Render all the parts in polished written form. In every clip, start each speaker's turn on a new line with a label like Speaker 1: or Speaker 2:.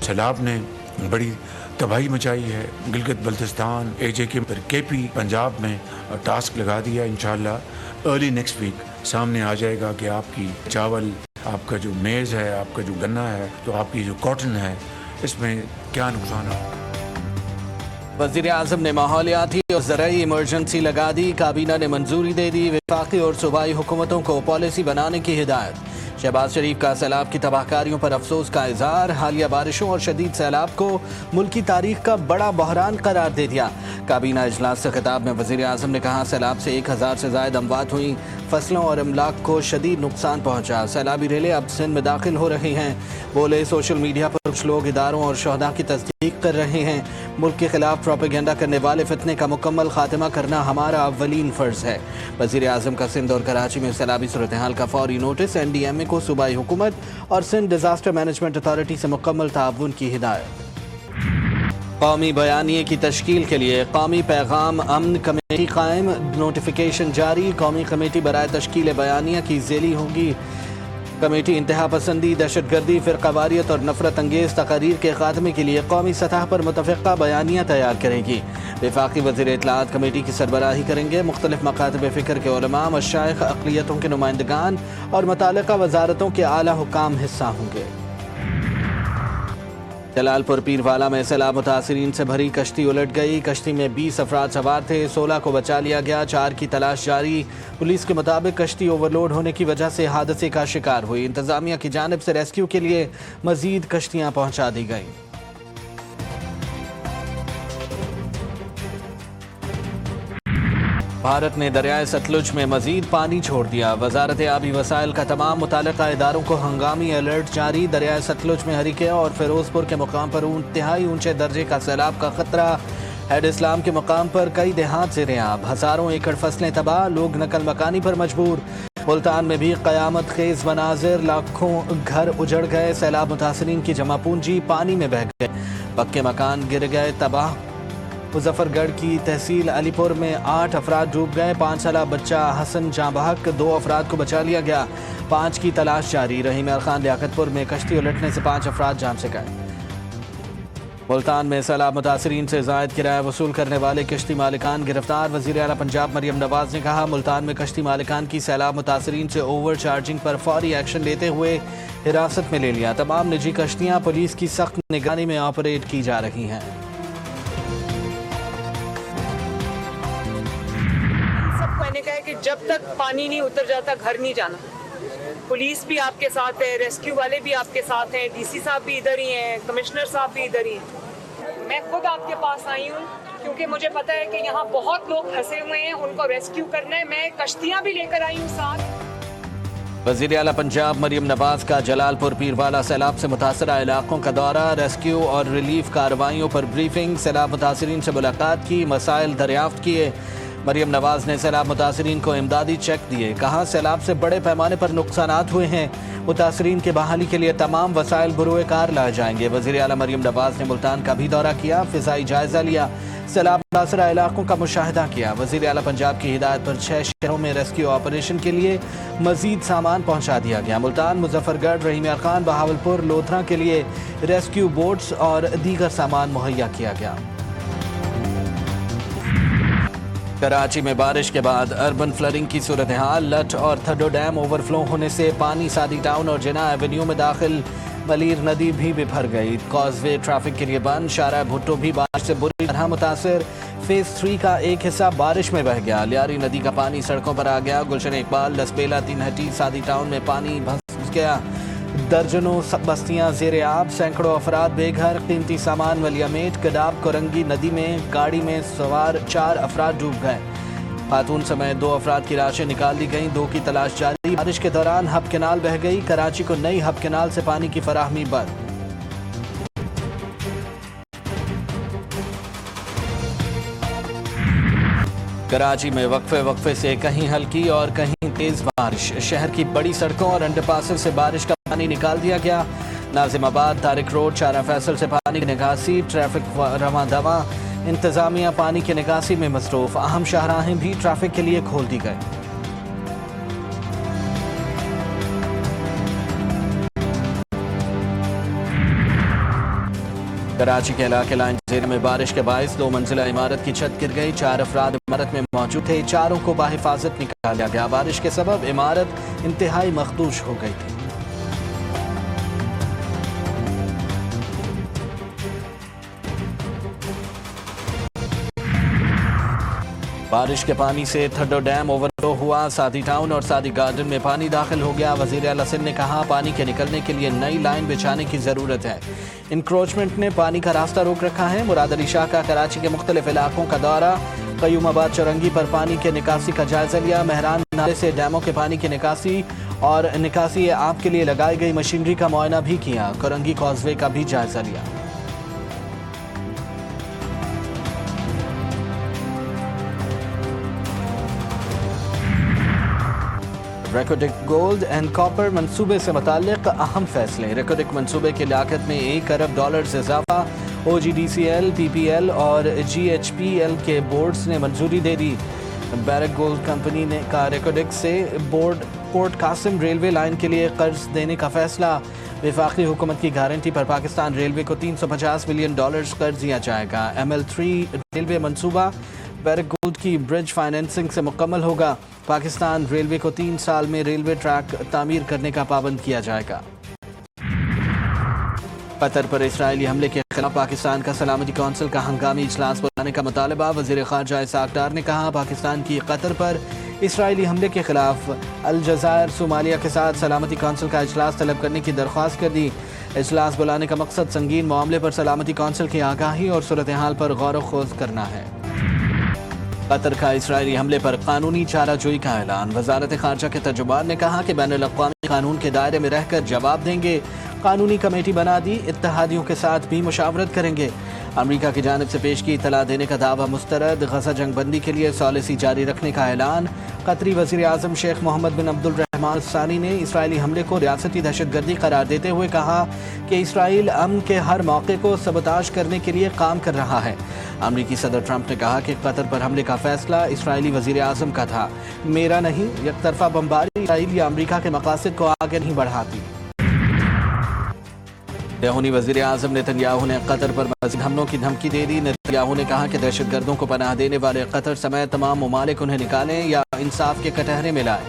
Speaker 1: سیلاب نے بڑی تباہی مچائی ہے. گلگت بلتستان AJK پر KP پنجاب میں ٹاسک لگا دیا. انشاءاللہ ارلی نیکسٹ ویک سامنے آ جائے گا کہ آپ کی چاول، آپ کا جو میز ہے، آپ کا جو گنا ہے، تو آپ کی جو کاٹن ہے، اس میں کیا نقصان ہے.
Speaker 2: وزیر اعظم نے ماحولیاتی اور زرعی ایمرجنسی لگا دی. کابینہ نے منظوری دے دی. وفاقی اور صوبائی حکومتوں کو پالیسی بنانے کی ہدایت. شہباز شریف کا سیلاب کی تباہ کاریوں پر افسوس کا اظہار. حالیہ بارشوں اور شدید سیلاب کو ملکی تاریخ کا بڑا بحران قرار دے دیا. کابینہ اجلاس سے خطاب میں وزیر اعظم نے کہا سیلاب سے 1000 سے زائد اموات ہوئیں. فصلوں اور املاک کو شدید نقصان پہنچا. سیلابی ریلیں اب سندھ میں داخل ہو رہی ہیں. بولے سوشل میڈیا پر کچھ لوگ اداروں اور شہداء کی تصدیق کر رہے ہیں. ملک کے خلاف پروپیگنڈا کرنے والے فتنے کا مکمل خاتمہ کرنا ہمارا اولین فرض ہے. وزیر اعظم کا سندھ اور کراچی میں سیلابی صورتحال کا فوری نوٹس. NDMA کو صوبائی حکومت اور سندھ ڈیزاسٹر مینجمنٹ اتھارٹی سے مکمل تعاون کی ہدایت. قومی بیانیے کی تشکیل کے لیے قومی پیغام امن کمیٹی قائم. نوٹیفیکیشن جاری. قومی کمیٹی برائے تشکیل بیانیہ کی ذیلی ہوگی. کمیٹی انتہا پسندی، دہشت گردی، فرقہ واریت اور نفرت انگیز تقاریر کے خاتمے کے لیے قومی سطح پر متفقہ بیانیہ تیار کرے گی. وفاقی وزیر اطلاعات کمیٹی کی سربراہی کریں گے. مختلف مکاتب فکر کے علماء، مشائخ، اقلیتوں کے نمائندگان اور متعلقہ وزارتوں کے اعلیٰ حکام حصہ ہوں گے. جلال پور پیروالا میں سیلاب متاثرین سے بھری کشتی الٹ گئی. کشتی میں 20 افراد سوار تھے. 16 کو بچا لیا گیا. 4 کی تلاش جاری. پولیس کے مطابق کشتی اوور لوڈ ہونے کی وجہ سے حادثے کا شکار ہوئی. انتظامیہ کی جانب سے ریسکیو کے لیے مزید کشتیاں پہنچا دی گئیں. بھارت نے دریائے ستلج میں مزید پانی چھوڑ دیا. وزارت آبی وسائل کا تمام متعلقہ اداروں کو ہنگامی الرٹ جاری. دریائے ستلج میں ہریکے اور فیروز پور کے مقام پر انتہائی اونچے درجے کا سیلاب کا خطرہ. ہیڈ اسلام کے مقام پر کئی دیہات زیر آب. ہزاروں ایکڑ فصلیں تباہ. لوگ نقل مکانی پر مجبور. ملتان میں بھی قیامت خیز مناظر. لاکھوں گھر اجڑ گئے. سیلاب متاثرین کی جمع پونجی پانی میں بہہ گئے. پکے مکان گر گئے تباہ. مظفر گڑھ کی تحصیل علی پور میں 8 افراد ڈوب گئے. 5 سالہ بچہ حسن جاں بحق. 2 افراد کو بچا لیا گیا. 5 کی تلاش جاری. رحیم خان لیاقت پور میں کشتی الٹنے سے 5 افراد جان سے گئے. ملتان میں سیلاب متاثرین سے زائد کرایہ وصول کرنے والے کشتی مالکان گرفتار. وزیر اعلیٰ پنجاب مریم نواز نے کہا ملتان میں کشتی مالکان کی سیلاب متاثرین سے اوور چارجنگ پر فوری ایکشن لیتے ہوئے حراست میں لے لیا. تمام نجی کشتیاں پولیس کی سخت نگرانی میں آپریٹ کی جا رہی ہیں.
Speaker 3: کہ جب تک پانی نہیں اتر جاتا گھر نہیں جانا. پولیس بھی آپ کے ساتھ ہے، ریسکیو والے بھی آپ کے ساتھ ہیں، DC صاحب بھی ادھر ہی ہیں، کمشنر صاحب بھی ادھر ہی ہیں. میں خود آپ کے پاس آئی ہوں کیونکہ مجھے پتا ہے کہ یہاں بہت لوگ پھنسے ہوئے ہیں، ان کو ریسکیو کرنا ہے. میں کشتیاں بھی لے کر آئی ہوں ساتھ.
Speaker 2: وزیر اعلیٰ پنجاب مریم نواز کا جلال پور پیروالا سیلاب سے متاثرہ علاقوں کا دورہ. ریسکیو اور ریلیف کارروائیوں پر بریفنگ. سیلاب متاثرین سے ملاقات کی. مسائل دریافت کیے. مریم نواز نے سیلاب متاثرین کو امدادی چیک دیے. کہا سیلاب سے بڑے پیمانے پر نقصانات ہوئے ہیں. متاثرین کی بحالی کے لیے تمام وسائل بروئے کار لائے جائیں گے. وزیر اعلیٰ مریم نواز نے ملتان کا بھی دورہ کیا. فضائی جائزہ لیا. سیلاب متاثرہ علاقوں کا مشاہدہ کیا. وزیر اعلیٰ پنجاب کی ہدایت پر 6 شہروں میں ریسکیو آپریشن کے لیے مزید سامان پہنچا دیا گیا. ملتان، مظفر گڑھ، رحیم خان، بہاولپور، لودھرا کے لیے ریسکیو بوٹس اور دیگر سامان مہیا کیا گیا. کراچی میں بارش کے بعد اربن فلڈنگ کی صورتحال. لٹ اور تھڈو ڈیم اوور فلو ہونے سے پانی سادی ٹاؤن اور جناح ایونیو میں داخل. ملیر ندی بھی بھر گئی. کاز وے ٹریفک کے لیے بند. شارع بھٹو بھی بارش سے بری طرح متاثر. فیز 3 کا ایک حصہ بارش میں بہہ گیا. لیاری ندی کا پانی سڑکوں پر آ گیا. گلشن اقبال، لسبیلا، تین ہٹی، سادی ٹاؤن میں پانی بھس گیا. درجنوں بستیاں زیر آب. سینکڑوں افراد بے گھر. قیمتی سامان ولیامیٹ. گڈاب کورنگی ندی میں گاڑی میں سوار 4 افراد ڈوب گئے. خاتون سمیت 2 افراد کی لاشیں نکال لی گئیں. 2 کی تلاش جاری. بارش کے دوران ہب کینال بہہ گئی. کراچی کو نئی ہب کینال سے پانی کی فراہمی بند. کراچی میں وقفے سے کہیں ہلکی اور کہیں تیز بارش. شہر کی بڑی سڑکوں اور انڈر پاسز سے بارش کا پانی نکال دیا گیا. ناظم آباد، طارق روڈ، شارع فیصل سے پانی کی نکاسی. ٹریفک رواں دواں. انتظامیہ پانی کی نکاسی میں مصروف. اہم شاہراہیں بھی ٹریفک کے لیے کھول دی گئی. کراچی کے علاقے لائن زیر میں بارش کے باعث 2 منزلہ عمارت کی چھت گر گئی. 4 افراد عمارت میں موجود تھے. 4 کو بحفاظت نکالا گیا. بارش کے سبب عمارت انتہائی مخدوش ہو گئی تھی. بارش کے پانی سے تھڈو ڈیم اوور فلو ہوا. سادی ٹاؤن اور سادی گارڈن میں پانی داخل ہو گیا. وزیر اعلیٰ سندھ نے کہا پانی کے نکلنے کے لیے نئی لائن بچھانے کی ضرورت ہے. انکروچمنٹ نے پانی کا راستہ روک رکھا ہے. مراد علی شاہ کا کراچی کے مختلف علاقوں کا دورہ. قیوم آباد چورنگی پر پانی کے نکاسی کا جائزہ لیا. مہران نالے سے ڈیموں کے پانی کی نکاسی اور نکاسی آب کے لیے لگائی گئی مشینری کا معائنہ بھی کیا. کرنگی کازوے کا بھی جائزہ لیا. ریکوڈک گولڈ اینڈ کاپر منصوبے سے متعلق اہم فیصلے. ریکوڈک منصوبے کی لاگت میں $1 ارب اضافہ. OGDCL, PPL اور GHPL کے بورڈز نے منظوری دے دی. بیرک گولڈ کمپنی نے کا ریکوڈک سے پورٹ قاسم ریلوے لائن کے لیے قرض دینے کا فیصلہ. وفاقی حکومت کی گارنٹی پر پاکستان ریلوے کو $350 ملین قرض دیا جائے گا. ML3 ریلوے منصوبہ بیرک گولڈ کی برج فائنینسنگ سے مکمل ہوگا. پاکستان ریلوے کو 3 سال میں ریلوے ٹریک تعمیر کرنے کا پابند کیا جائے گا. قطر پر اسرائیلی حملے کے خلاف پاکستان کا سلامتی کونسل کا ہنگامی اجلاس بلانے کا مطالبہ. وزیر خارجہ اسحاق ڈار نے کہا پاکستان کی قطر پر اسرائیلی حملے کے خلاف الجزائر صومالیہ کے ساتھ سلامتی کونسل کا اجلاس طلب کرنے کی درخواست کر دی. اجلاس بلانے کا مقصد سنگین معاملے پر سلامتی کونسل کی آگاہی اور صورتحال پر غور و خوض کرنا ہے. قطر کا اسرائیلی حملے پر قانونی چارہ جوئی کا اعلان. وزارت خارجہ کے ترجمان نے کہا کہ بین الاقوامی قانون کے دائرے میں رہ کر جواب دیں گے. قانونی کمیٹی بنا دی. اتحادیوں کے ساتھ بھی مشاورت کریں گے. امریکہ کی جانب سے پیش کی اطلاع دینے کا دعویٰ مسترد. غزہ جنگ بندی کے لیے ثالثی جاری رکھنے کا اعلان. قطری وزیر اعظم شیخ محمد بن عبد الرحمان الثانی نے اسرائیلی حملے کو ریاستی دہشت گردی قرار دیتے ہوئے کہا کہ اسرائیل امن کے ہر موقع کو سبوتاژ کرنے کے لیے کام کر رہا ہے. امریکی صدر ٹرمپ نے کہا کہ قطر پر حملے کا فیصلہ اسرائیلی وزیر اعظم کا تھا, میرا نہیں. یک طرفہ بمباری اسرائیل یا امریکہ کے مقاصد کو آگے نہیں بڑھاتی. یہودی وزیر اعظم نتنیاہو نے قطر پر مزید حملوں کی دھمکی دے دی. نتنیاہو نے کہا کہ دہشت گردوں کو پناہ دینے والے قطر سمیت تمام ممالک انہیں نکالیں یا انصاف کے کٹہرے میں لائیں.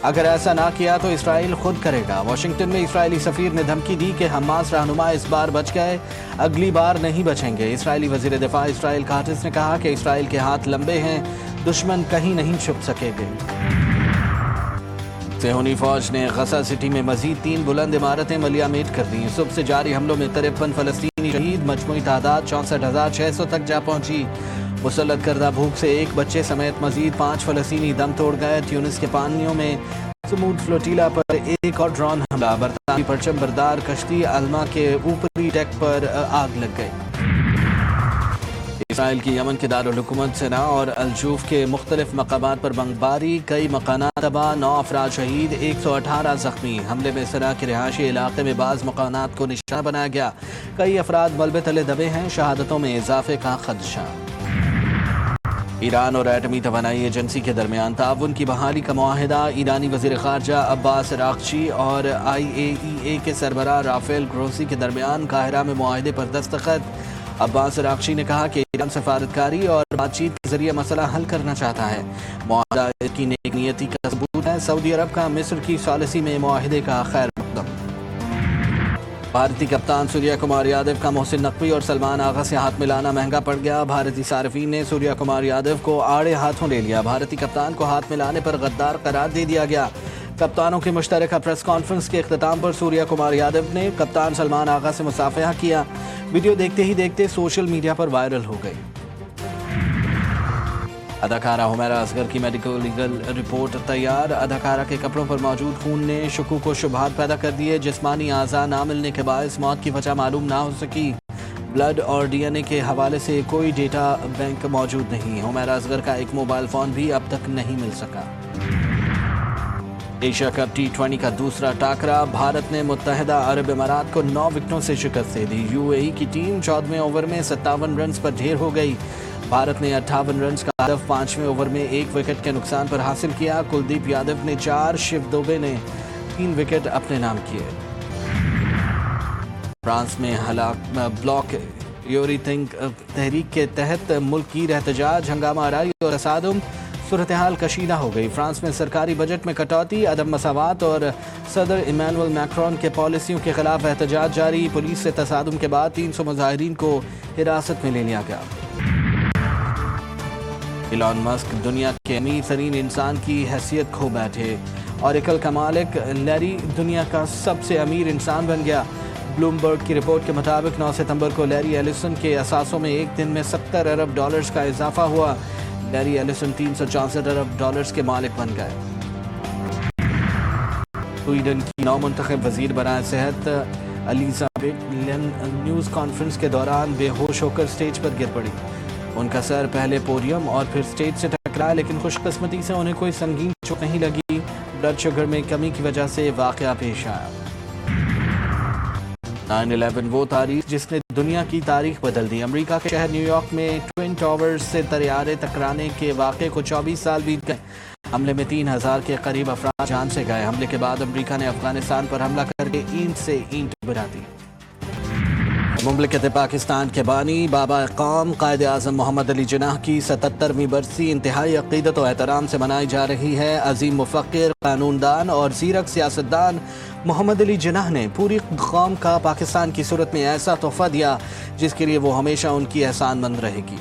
Speaker 2: اگر ایسا نہ کیا تو اسرائیل خود کرے گا. واشنگٹن میں اسرائیلی سفیر نے دھمکی دی کہ حماس رہنما اس بار بچ گئے, اگلی بار نہیں بچیں گے. اسرائیلی وزیر دفاع اسرائیل کاٹس نے کہا کہ اسرائیل کے ہاتھ لمبے ہیں, دشمن کہیں نہیں چھپ سکے گے. صہیونی فوج نے غزہ سٹی میں مزید 3 بلند عمارتیں ملیامید کر دیں. صبح سے جاری حملوں میں 53 فلسطینی شہید, مجموعی تعداد 64,600 تک جا پہنچی. مسلط کردہ بھوک سے 1 بچے سمیت مزید 5 فلسطینی دم توڑ گئے. تیونس کے پانیوں میں سمود فلوٹیلا پر ایک اور ڈرون حملہ. برطانوی پرچم بردار کشتی الما کے اوپری ڈیک پر آگ لگ گئی. اسرائیل کی یمن کے دارالحکومت سنا اور الجوف کے مختلف مقامات پر بمباری, کئی مکانات تباہ, 9 افراد شہید, 118 زخمی. حملے میں سنا کے رہائشی علاقے میں بعض مکانات کو نشانہ بنایا گیا. کئی افراد ملبے تلے دبے ہیں. شہادتوں میں اضافے کا خدشہ. ایران اور ایٹمی توانائی ایجنسی کے درمیان تعاون کی بحالی کا معاہدہ. ایرانی وزیر خارجہ عباس اراغچی اور IAEA کے سربراہ رافیل گروسی کے درمیان قاہرہ میں معاہدے پر دستخط. عباس اراغچی نے کہا کہ ایران سفارتکاری اور بات چیت کے ذریعے مسئلہ حل کرنا چاہتا ہے. معاہدہ کی نیک نیتی کا ثبوت ہے. سعودی عرب کا مصر کی ثالثی میں معاہدے کا خیر مقدم. بھارتی کپتان سوریا کمار یادو کا محسن نقوی اور سلمان آغا سے ہاتھ ملانا مہنگا پڑ گیا. بھارتی صارفین نے سوریا کمار یادو کو آڑے ہاتھوں لے لیا. بھارتی کپتان کو ہاتھ ملانے پر غدار قرار دے دیا گیا. کپتانوں کی مشترکہ پریس کانفرنس کے اختتام پر سوریا کمار یادو نے کپتان سلمان آغا سے مصافحہ کیا. ویڈیو دیکھتے ہی دیکھتے سوشل میڈیا پر وائرل ہو گئی. اداکارہ حمیرہ اصغر کی میڈیکل لیگل رپورٹ تیار. اداکارہ کے کپڑوں پر موجود خون نے شکوک و شبہات پیدا کر دیے. جسمانی اعضاء نہ ملنے کے باعث موت کی وجہ معلوم نہ ہو سکی. بلڈ اور DNA کے حوالے سے کوئی ڈیٹا بینک موجود نہیں. حمیرہ اصغر کا ایک موبائل فون بھی اب تک نہیں مل سکا. ایشیا کپ T20 کا دوسرا ٹاکرا. بھارت نے متحدہ عرب امارات کو 9 وکٹوں سے شکست دے دی. UAE کی ٹیم 14ویں اوور میں 57 رنز پر ڈھیر ہو گئی. بھارت نے 58 رنز کا ہدف 5ویں اوور میں 1 وکٹ کے نقصان پر حاصل کیا. کلدیپ یادو نے 4, شیو دوبے نے 3 وکٹ اپنے نام کیے. فرانس میں بلاک یوری تھنک تحریک کے تحت ملک کی احتجاج، ہنگامہ آرائی اور تصادم، صورتحال کشیدہ ہو گئی۔ فرانس میں سرکاری بجٹ میں کٹوتی، عدم مساوات اور صدر ایمانوئل میکرون کے پالیسیوں کے خلاف احتجاج جاری۔ پولیس سے تصادم کے بعد 300 مظاہرین کو حراست میں لے لیا گیا۔ ایلان مسک دنیا کے امیر ترین انسان کی حیثیت کھو بیٹھے۔ اوریکل کا مالک لیری دنیا کا سب سے امیر انسان بن گیا۔ بلومبرگ کی رپورٹ کے مطابق 9 ستمبر کو لیری ایلسن کے اثاثوں میں ایک دن میں $70 ارب کا اضافہ ہوا۔ لیری ایلسن 364 ارب ڈالرز کے مالک بن گئے۔ سویڈن کی نو منتخب وزیر برائے صحت الیزابتھ لین نیوز کانفرنس کے دوران بے ہوش ہو کر سٹیج پر گر پڑی۔ ان کا سر پہلے پوڈیم اور پھر سٹیج سے ٹکرایا، لیکن خوش قسمتی سے انہیں کوئی سنگین چوٹ نہیں لگی۔ بلڈ شوگر میں کمی کی وجہ سے واقعہ پیش آیا۔ 9/11 وہ تاریخ جس نے دنیا کی تاریخ بدل دی۔ امریکہ کے شہر نیو یارک میں ٹوئن ٹاورز سے طیارے ٹکرانے کے واقعے کو 24 سال بیت گئے۔ حملے میں 3000 کے قریب افراد جان سے گئے۔ حملے کے بعد امریکہ نے افغانستان پر حملہ کر کے اینٹ سے اینٹ گرا دی۔ مملکت پاکستان کے بانی بابا قوم قائد اعظم محمد علی جناح کی 77ویں برسی انتہائی عقیدت و احترام سے منائی جا رہی ہے۔ عظیم مفکر، قانون دان اور زیرک سیاستدان محمد علی جناح نے پوری قوم کا پاکستان کی صورت میں ایسا تحفہ دیا جس کے لیے وہ ہمیشہ ان کی احسان مند رہے گی۔